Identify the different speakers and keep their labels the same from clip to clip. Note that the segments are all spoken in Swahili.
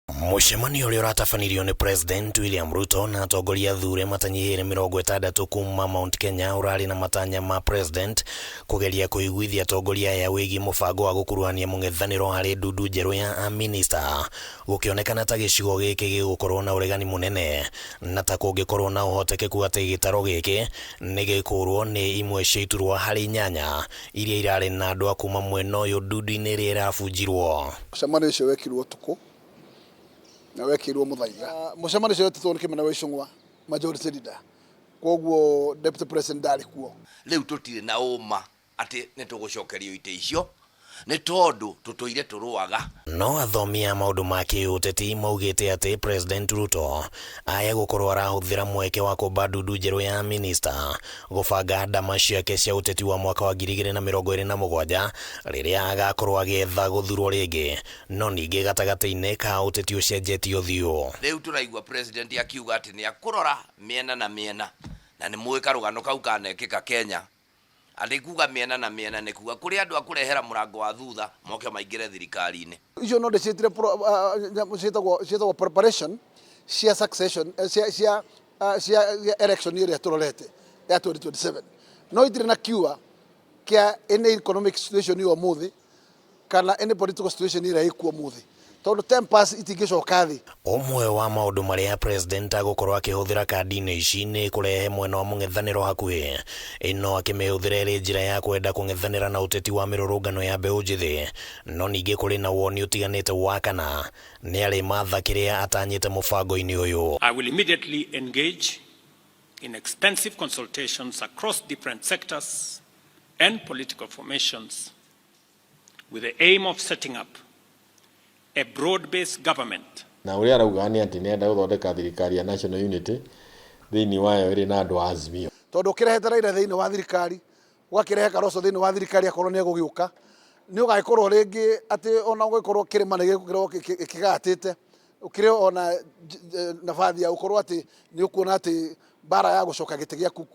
Speaker 1: Mũcemanio ũrĩa ũratabanirio nĩ President William Ruto na atongoria athure matanyihĩire 60 kuma Mount Kenya ũrarĩ na matanya ma President kũgeria kũiguithia atongoria aya wĩgiĩ mũbango wa gũkuruhania mũng'ethanĩro harĩ ndundu njerũ ya Minister, gũkĩonekana ta gĩcigo gĩkĩ gĩgũkorwo na ũregani mũnene na ta kũngĩkorwo na ũhotekeku atĩ gĩtaro gĩkĩ nĩ gĩkũrwo nĩ imwe cia iturwa harĩ 8 iria irarĩ na andũ a kuma mwena ũyũ ndundu-inĩ ĩrĩa ĩrabunjirwo.
Speaker 2: Mũcemanio ũcio wekirwo ũtukũ na wekirwo muthaiga. Mũcemanio ũcio wetĩtwo nĩ Kimani wa Ichung'wa, majority leader, koguo deputy president ndarĩ kuo.
Speaker 3: Rĩu tũtirĩ na ũma atĩ nĩ tũgũcokerio ite icio nĩ tondũ tũtũire tũrũaga.
Speaker 1: No athomi a maũndũ ma kĩũteti maugĩte atĩ President Ruto aya gũkorwo arahũthĩra mweke wa kũmba ndundu njerũ ya Minister gũbanga ndama ciake cia ũteti wa mwaka wa 2027 rĩrĩa agakorwo agĩetha gũthurwo rĩngĩ, no ningĩ gatagatĩ-inĩ ka ũteti ũcenjetie ũthiũ.
Speaker 3: Rĩu tũraigua President akiuga atĩ nĩ akũrora mĩena na mĩena na nĩ mũĩ karũgano kau kanekĩka Kenya. Alikuga miena na miena nĩ kuga kũrĩ andũ akũrehera mũrango wa thutha moke maingĩre thirikari-inĩ.
Speaker 2: Icio no ciĩtagwo preparation cia succession cia election ĩrĩa tũrorete ya 2027. No itirĩ na kiua kĩa any economic situation ya ũmũthĩ kana any political situation ĩrĩa ĩkuo ũmũthĩ, tondũ tempers itingĩcoka thĩ.
Speaker 1: Ũmwe wa maũndũ marĩa President agũkorwo akĩhũthĩra kandi-inĩ ici nĩ kũrehe mwena wa mũng'ethanĩro hakuhĩ, ĩno akĩmĩhũthĩra ĩrĩ njĩra ya kwenda kũng'ethanĩra na ũteti wa mĩrũrũngano ya mbeũ njĩthĩ, no ningĩ kũrĩ na woni ũtiganĩte wa kana nĩ arĩ matha kĩrĩa atanyĩte mũbango-inĩ ũyũ.
Speaker 4: I will immediately engage in extensive consultations across different sectors and political formations with the aim of setting up a broad-based government.
Speaker 5: Na ũrĩa arauga nĩ atĩ nĩ enda gũthondeka thirikari ya National Unity thĩinĩ wayo ĩrĩ na andũ a Azimio.
Speaker 2: Tondũ ũkĩrehete Raila thĩinĩ wa thirikari, ũgakĩrehe Kalonzo thĩinĩ wa thirikari akorwo nĩ egũgĩũka, nĩ ũgagĩkorwo rĩngĩ atĩ ona ũgĩkorwo kĩrĩma nĩ gĩgũkorwo kĩgatĩte, ũkĩrĩ ona nabathi ya gũkorwo atĩ nĩ ũkuona atĩ bara ya gũcoka gĩtĩ gĩaku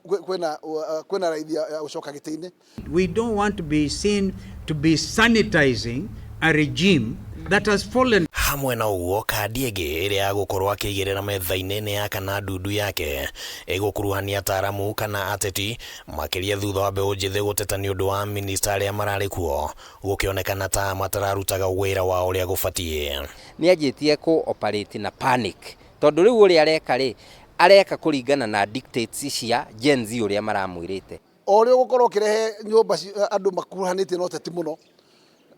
Speaker 2: kwĩna raithi ya gũcoka gĩtĩ-inĩ.
Speaker 6: We don't want to be seen to be sanitizing a regime that has fallen.
Speaker 1: Hamwe na ũguo, kandi ĩngĩ ĩrĩa agũkorwo akĩigĩrĩra metha-inĩ nĩ ya kana ndundu yake ĩgũkuruhania ataaramu kana ateti makĩria thutha wa mbeũ njĩthĩ gũteta nĩ ũndũ wa Minister arĩa mararĩ kuo gũkĩonekana ta matararutaga wĩra wa ũrĩa gũbatiĩ.
Speaker 7: Nĩ anjĩtie ku operate na panic tondũ rĩu ũrĩa areka kũringana na dictates cia Gen Z ũrĩa maramwĩrĩte.
Speaker 2: O rĩo gũkorwo ũkĩrehe nyũmba andũ makuruhanĩtie na ũteti mũno,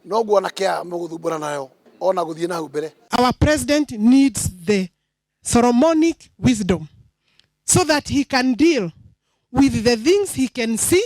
Speaker 2: no guo na kĩa mũgũthumbũra nayo ona gũthiĩ na hau mbere.
Speaker 8: Our president needs the solomonic wisdom so that he can deal with the things he can see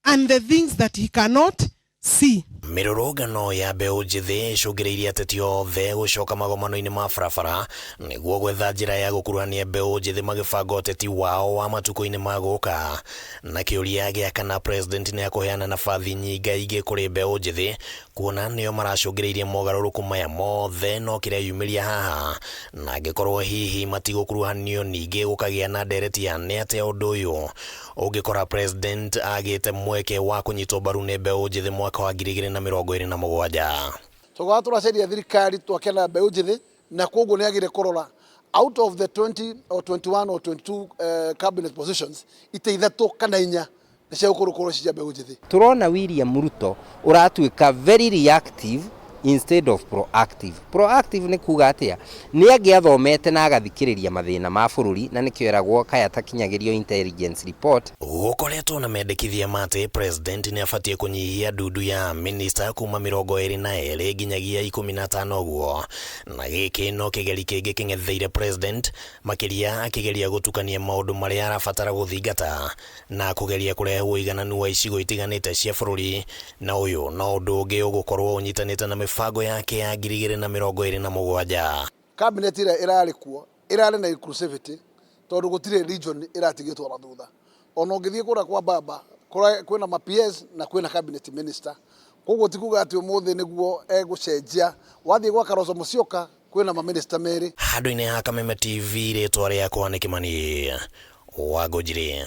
Speaker 8: and the things that he cannot see.
Speaker 1: Mĩrũrũngano ya mbeũ njĩthĩ ĩcũngĩrĩirie ateti othe gũcoka magomano-inĩ ma barabara nĩguo gwetha njĩra ya gũkuruhania mbeũ njĩthĩ magĩbanga ũteti wao wa matukũ-inĩ ma gũka, na kĩũria gĩa kana President nĩ akũheana nabathi nyingaingĩ kũrĩ mbeũ njĩthĩ kuona nĩo maracũngĩrĩirie mogarũrũku maya mothe, no kĩrĩa yumĩria haha na angĩkorwo hihi matigũkuruhanio ningĩ gũkagĩa na ndereti ya nĩ atĩa ũndũ ũyũ ũngĩkora President agĩte mweke wa kũnyitwo mbaru nĩ mbeũ njĩthĩ mwaka wa 2027.
Speaker 2: Tũgwa tũracaria thirikari twakena mbeũ njĩthĩ na koguo nĩ agire kũrora out of the 20 or 21 or 22 cabinet positions ithatũ kana 4 nĩ cia gũkorwo cia mbeũ njĩthĩ.
Speaker 7: Tũrona William Ruto ũratuĩka very reactive instead of proactive. Proactive nĩ kuga atĩa nĩ angĩathomete na agathikĩrĩria mathĩna ma bũrũri, na nĩkĩo eragwo kaya takinyagĩrio intelligence report.
Speaker 1: Gũkoretwo na mendekithia matĩ President nĩ abatiĩ kũnyihia ndundu ya Minister kuma 22 nginyagia 15 ũguo, na gĩkĩ no kĩgeri kĩngĩ kĩng'etheire President makĩria akĩgeria gũtukania maũndũ marĩa arabatara gũthingata na kũgeria kũrehe ũigananu wa icigo itiganĩte cia bũrũri, na ũyũ no ũndũ ũngĩ ũgũkorwo ũnyitanĩte na mĩbango yake ya 2027.
Speaker 2: Cabinet ĩrĩa ĩrarĩ kuo ĩrarĩ na inclusivity tondũ gũtirĩ region ĩratigĩtwo na thutha. Ona ũngĩthiĩ kũrĩa kwa baba kwĩna ma PS na kwĩna cabinet minister, koguo ti kuga atĩ ũmũthĩ nĩguo egũcenjia. Wathiĩ gwa Kalonzo Musyoka kwĩna ma minister merĩ.
Speaker 1: Handũ-inĩ ha Kameme TV rĩtwa rĩakwa nĩ Kimani Wangũnjiri.